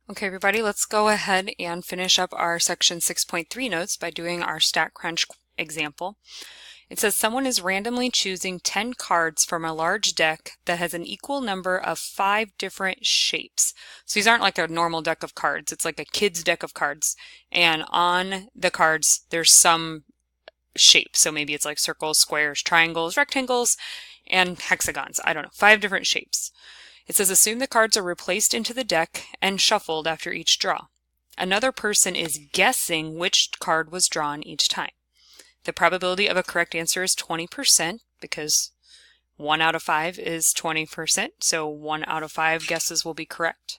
Okay, everybody, let's go ahead and finish up our section 6.3 notes by doing our Statcrunch example. It says someone is randomly choosing 10 cards from a large deck that has an equal number of 5 different shapes. So these aren't like a normal deck of cards. It's like a kid's deck of cards. And on the cards, there's some shape. So maybe it's like circles, squares, triangles, rectangles, and hexagons. I don't know, 5 different shapes. It says assume the cards are replaced into the deck and shuffled after each draw. Another person is guessing which card was drawn each time. The probability of a correct answer is 20% because 1 out of 5 is 20%, so 1 out of 5 guesses will be correct.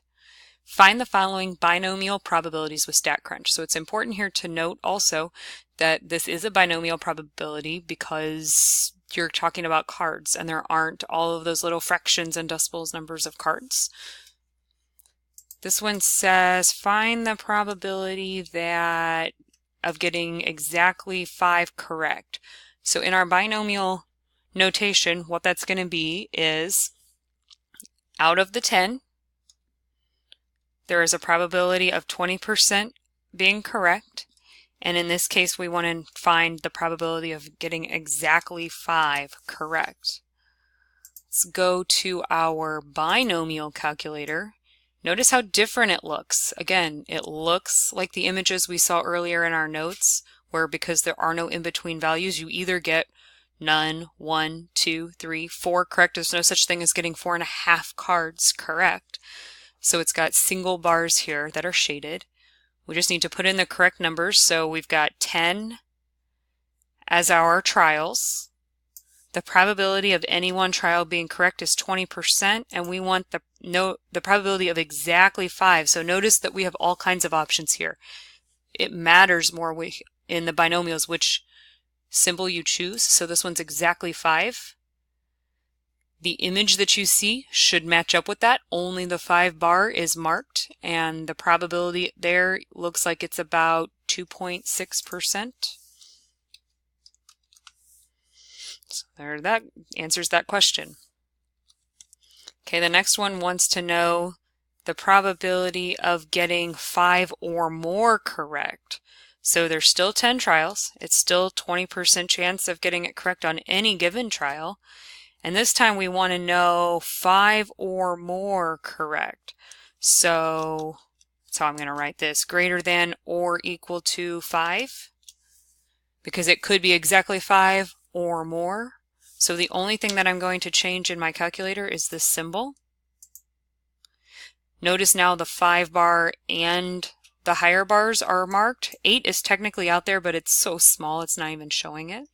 Find the following binomial probabilities with Statcrunch. So it's important here to note also that this is a binomial probability because you're talking about cards and there aren't all of those little fractions and decimals numbers of cards. This one says find the probability of getting exactly 5 correct. So in our binomial notation, what that's going to be is out of the 10, there is a probability of 20% being correct. And in this case, we want to find the probability of getting exactly 5 correct. Let's go to our binomial calculator. Notice how different it looks. Again, it looks like the images we saw earlier in our notes, where because there are no in-between values, you either get none, 1, 2, 3, 4 correct. There's no such thing as getting 4.5 cards correct. So it's got single bars here that are shaded. We just need to put in the correct numbers. So we've got 10 as our trials. The probability of any one trial being correct is 20%, and we want the probability of exactly 5. So notice that we have all kinds of options here. It matters more in the binomials which symbol you choose. So this one's exactly 5. The image that you see should match up with that. Only the 5 bar is marked, and the probability there looks like it's about 2.6%. So there, that answers that question. Okay, the next one wants to know the probability of getting 5 or more correct. So there's still 10 trials. It's still 20% chance of getting it correct on any given trial. And this time we want to know 5 or more correct. So that's how I'm going to write this. Greater than or equal to 5. Because it could be exactly 5 or more. So the only thing that I'm going to change in my calculator is this symbol. Notice now the 5 bar and the higher bars are marked. 8 is technically out there, but it's so small it's not even showing it.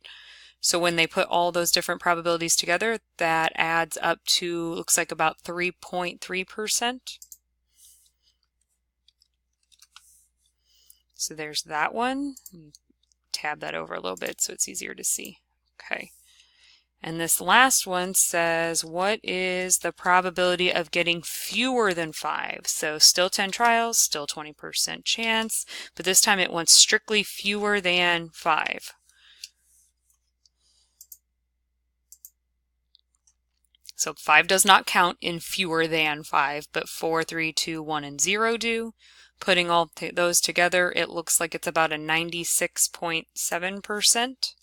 So when they put all those different probabilities together, that adds up to, looks like about 3.3%. So there's that one. Tab that over a little bit so it's easier to see. Okay. And this last one says, what is the probability of getting fewer than 5? So still 10 trials, still 20% chance, but this time it wants strictly fewer than 5. So 5 does not count in fewer than 5, but 4, 3, 2, 1, and 0 do. Putting all those together, it looks like it's about a 96.7%.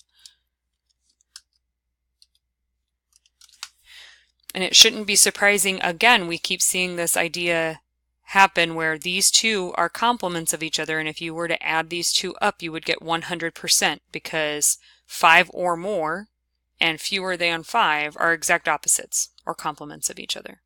And it shouldn't be surprising, again, we keep seeing this idea happen where these two are complements of each other, and if you were to add these two up, you would get 100% because 5 or more and fewer than 5 are exact opposites or complements of each other.